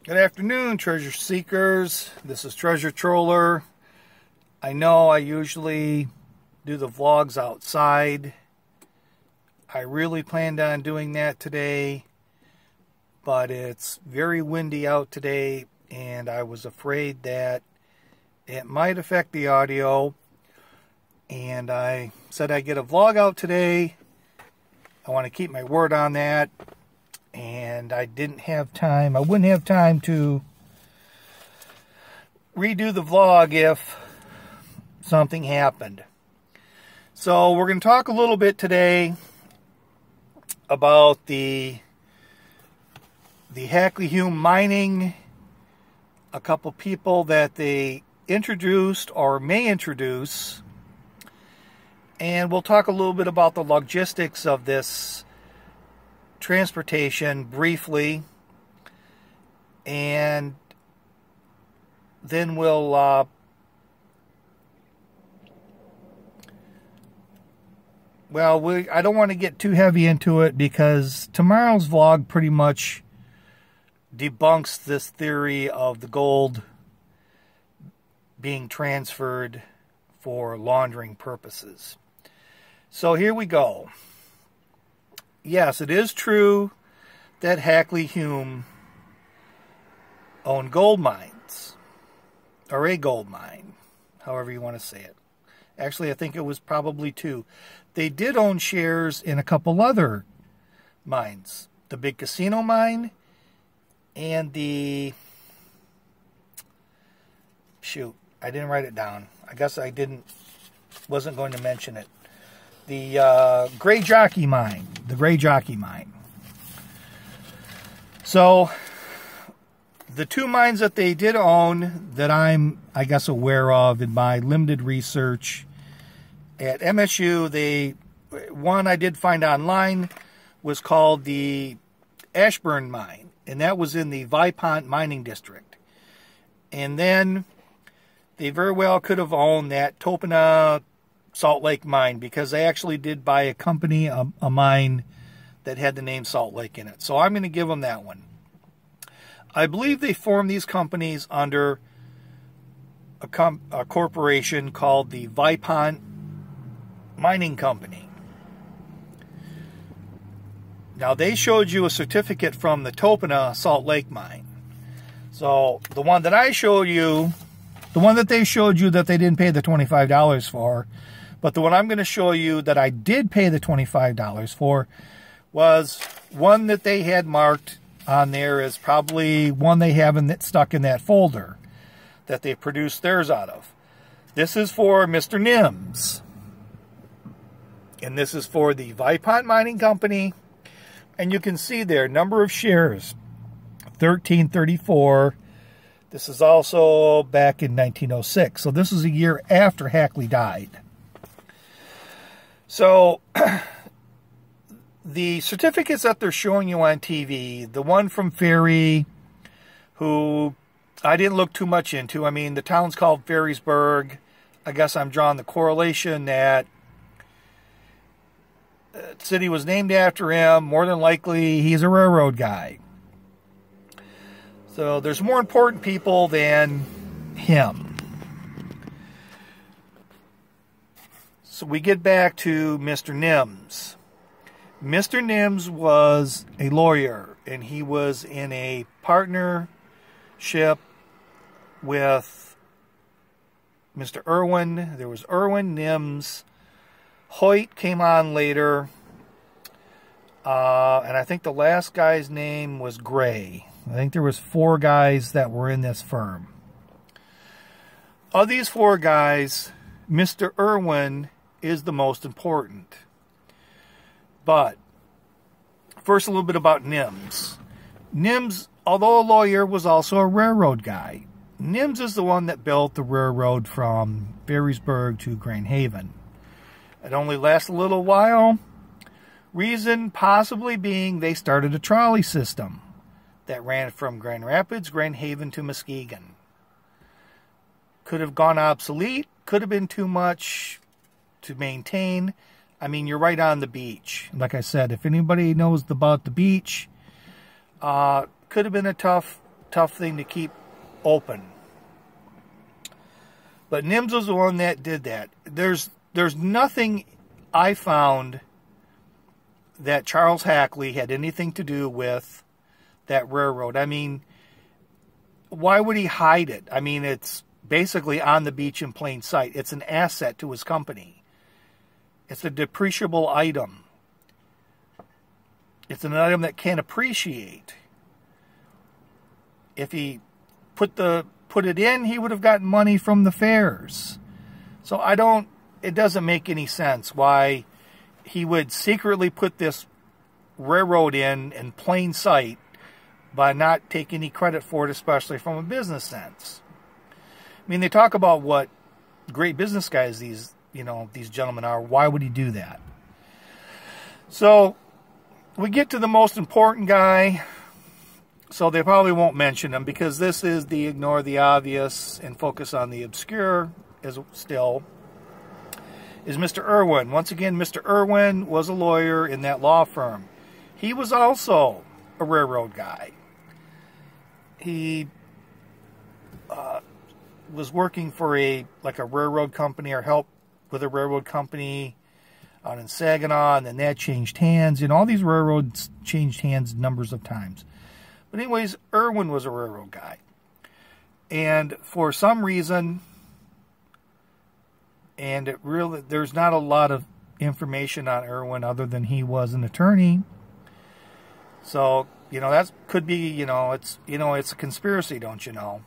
Good afternoon, treasure seekers. This is Treasure Troller. I know I usually do the vlogs outside. I really planned on doing that today, but it's very windy out today, and I was afraid that it might affect the audio. And I said I'd get a vlog out today. I want to keep my word on that. And I didn't have time. I wouldn't have time to redo the vlog if something happened. So we're going to talk a little bit today about the Hackley Hume mining, a couple people that they introduced or may introduce, and we'll talk a little bit about the logistics of this transportation briefly, and then we'll I don't want to get too heavy into it because tomorrow's vlog pretty much debunks this theory of the gold being transferred for laundering purposes. So here we go. Yes, it is true that Hackley Hume owned gold mines, or a gold mine, however you want to say it. Actually, I think it was probably two. They did own shares in a couple other mines. The big casino mine and shoot, I didn't write it down. I guess I wasn't going to mention it. The Gray Jockey Mine. The Gray Jockey Mine. So, the two mines that they did own that I'm, I guess, aware of in my limited research at MSU, one I did find online was called the Ashburn Mine, and that was in the Vipont Mining District. And then they very well could have owned that Topena Salt Lake mine, because they actually did buy a company, a mine that had the name Salt Lake in it. So I'm going to give them that one. I believe they formed these companies under a corporation called the Vipont Mining Company. Now, they showed you a certificate from the Topena Salt Lake mine. So the one that I showed you, the one that they showed you that they didn't pay the $25 for, but the one I'm going to show you that I did pay the $25 for was one that they had marked on there as probably one they have stuck in that folder that they produced theirs out of. This is for Mr. Nims. And this is for the Vipont Mining Company. And you can see there, number of shares, 1334. This is also back in 1906. So this is a year after Hackley died. So, the certificates that they're showing you on TV, the one from Ferry, who I didn't look too much into. I mean, the town's called Ferrysburg. I guess I'm drawing the correlation that the city was named after him. More than likely, he's a railroad guy. So, there's more important people than him. So we get back to Mr. Nims. Mr. Nims was a lawyer, and he was in a partnership with Mr. Irwin. There was Irwin, Nims. Hoyt came on later. And I think the last guy's name was Gray. I think there was 4 guys that were in this firm. Of these 4 guys, Mr. Irwin is the most important. But first, a little bit about Nims. Nims, although a lawyer, was also a railroad guy. Nims is the one that built the railroad from Ferrysburg to Grand Haven. It only lasted a little while. Reason possibly being they started a trolley system that ran from Grand Rapids, Grand Haven to Muskegon. Could have gone obsolete, could have been too much to maintain. I mean, you're right on the beach. Like I said, if anybody knows about the beach, could have been a tough tough thing to keep open. But NIMS was the one that did that. There's nothing I found that Charles Hackley had anything to do with that railroad. I mean, why would he hide it? I mean, it's basically on the beach in plain sight. It's an asset to his company. It's a depreciable item. It's an item that can't appreciate. If he put it in, he would have gotten money from the fares. So it doesn't make any sense why he would secretly put this railroad in plain sight by not taking any credit for it, especially from a business sense. I mean, they talk about what great business guys these gentlemen are. Why would he do that? So we get to the most important guy. So they probably won't mention him because this is the ignore the obvious and focus on the obscure is Mr. Irwin. Once again, Mr. Irwin was a lawyer in that law firm. He was also a railroad guy. He was working for a railroad company or helped with a railroad company out in Saginaw, and then that changed hands. And all these railroads changed hands numbers of times. But anyways, Irwin was a railroad guy. And for some reason, and there's not a lot of information on Irwin other than he was an attorney. So, that could be, it's a conspiracy, don't you know?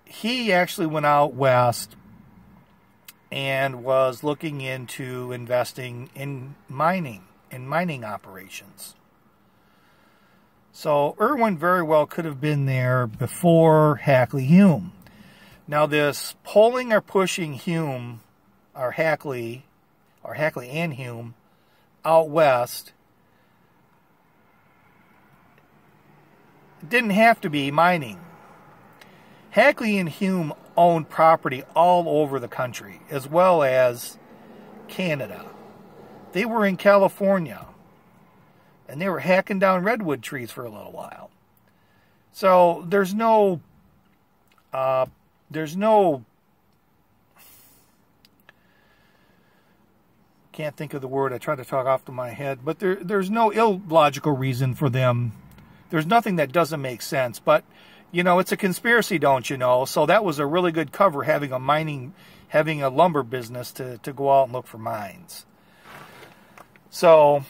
He actually went out west and was looking into investing in mining operations. So Irwin very well could have been there before Hackley Hume. Now this pulling or pushing Hume or Hackley and Hume out west didn't have to be mining. Hackley and Hume owned property all over the country as well as Canada. They were in California. And they were hacking down redwood trees for a little while. So there's no can't think of the word. I try to talk off to my head, but there's no illogical reason for them. There's nothing that doesn't make sense, but it's a conspiracy, don't you know? So that was a really good cover, having a lumber business to go out and look for mines. So,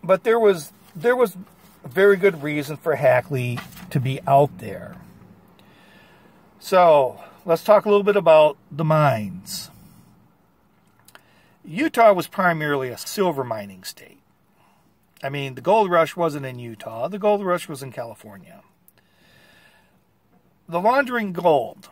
but there was a very good reason for Hackley to be out there. So let's talk a little bit about the mines. Utah was primarily a silver mining state. I mean, the gold rush wasn't in Utah. The gold rush was in California. The laundering gold.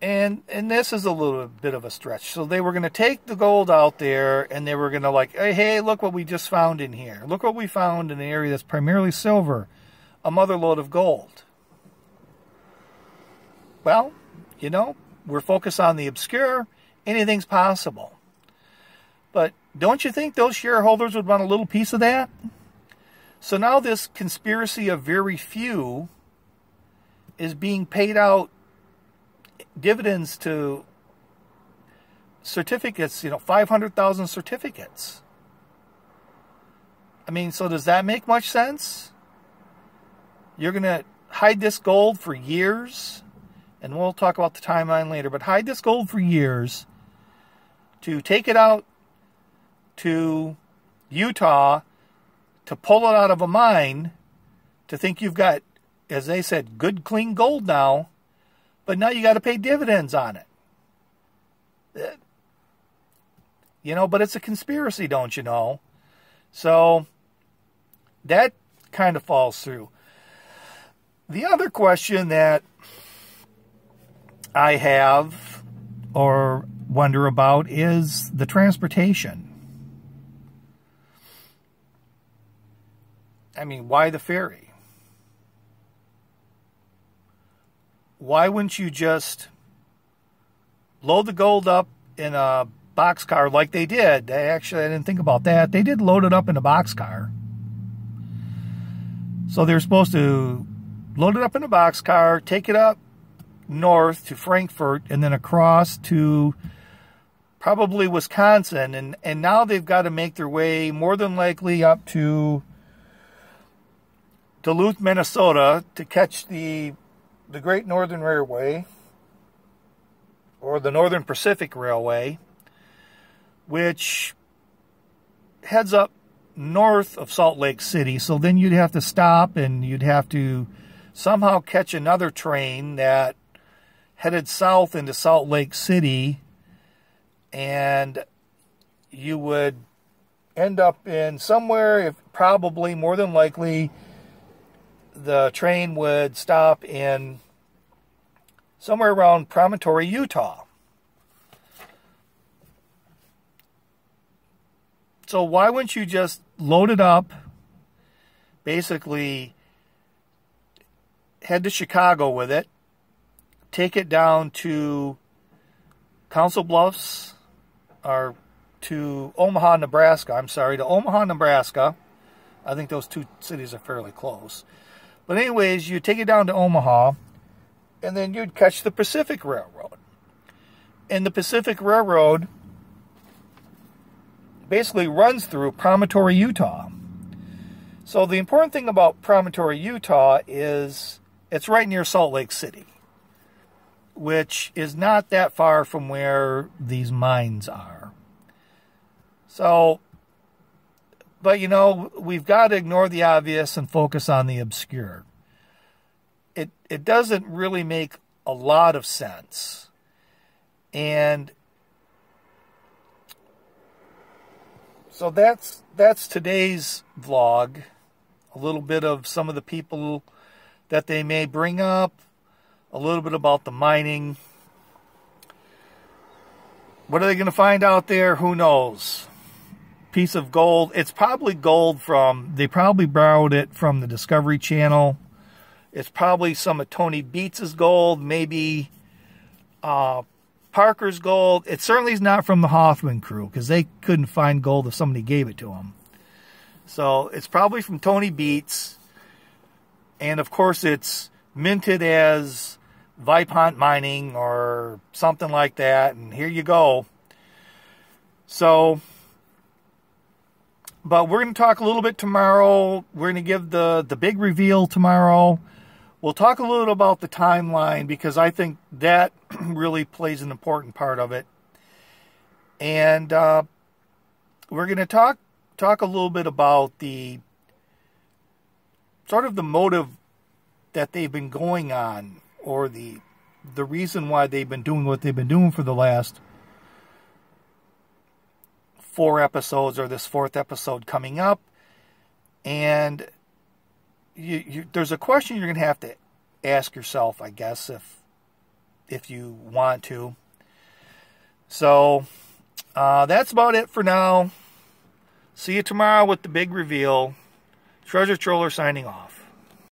And this is a little bit of a stretch. So they were going to take the gold out there and they were going to hey, look what we just found in here. Look what we found in an area that's primarily silver. A mother lode of gold. Well, we're focused on the obscure. Anything's possible. But don't you think those shareholders would want a little piece of that? So now this conspiracy of very few is being paid out dividends to certificates, 500,000 certificates. I mean, so does that make much sense? You're going to hide this gold for years, and we'll talk about the timeline later, but hide this gold for years to take it out to Utah to pull it out of a mine to think you've got, as they said, good, clean gold now, but now you got to pay dividends on it. But it's a conspiracy, don't you know? So that kind of falls through. The other question that I have or wonder about is the transportation. I mean, why the ferry? Why wouldn't you just load the gold up in a boxcar like they did? I didn't think about that. They did load it up in a boxcar. So they were supposed to load it up in a boxcar, take it up north to Frankfurt, and then across to probably Wisconsin. And now they've got to make their way more than likely up to Duluth, Minnesota to catch the Great Northern Railway, or the Northern Pacific Railway, which heads up north of Salt Lake City. So then you'd have to stop and you'd have to somehow catch another train that headed south into Salt Lake City, and you would end up in somewhere, probably more than likely, the train would stop in somewhere around Promontory, Utah. So why wouldn't you just load it up, basically head to Chicago with it, take it down to Council Bluffs, or to Omaha, Nebraska. To Omaha, Nebraska. I think those two cities are fairly close. But anyways, you take it down to Omaha, and then you'd catch the Pacific Railroad. And the Pacific Railroad basically runs through Promontory, Utah. So the important thing about Promontory, Utah is it's right near Salt Lake City, which is not that far from where these mines are. So, but you know, we've got to ignore the obvious and focus on the obscure. It doesn't really make a lot of sense. And so that's today's vlog. A little bit of some of the people that they may bring up, a little bit about the mining. What are they going to find out there? Who knows? Piece of gold. It's probably gold they probably borrowed it from the Discovery Channel. It's probably some of Tony Beats's gold, maybe Parker's gold. It certainly is not from the Hoffman crew, because they couldn't find gold if somebody gave it to them. So it's probably from Tony Beats. And of course it's minted as Vipont Mining or something like that. And here you go. So, but we're going to talk a little bit tomorrow. We're going to give the big reveal tomorrow. We'll talk a little about the timeline, because I think that really plays an important part of it. And we're going to talk a little bit about the sort of the motive that they've been going on, or the reason why they've been doing what they've been doing for the last 4 episodes, or this 4th episode coming up. And there's a question you're going to have to ask yourself, I guess, if you want to. So that's about it for now. See you tomorrow with the big reveal. Treasure Troller signing off.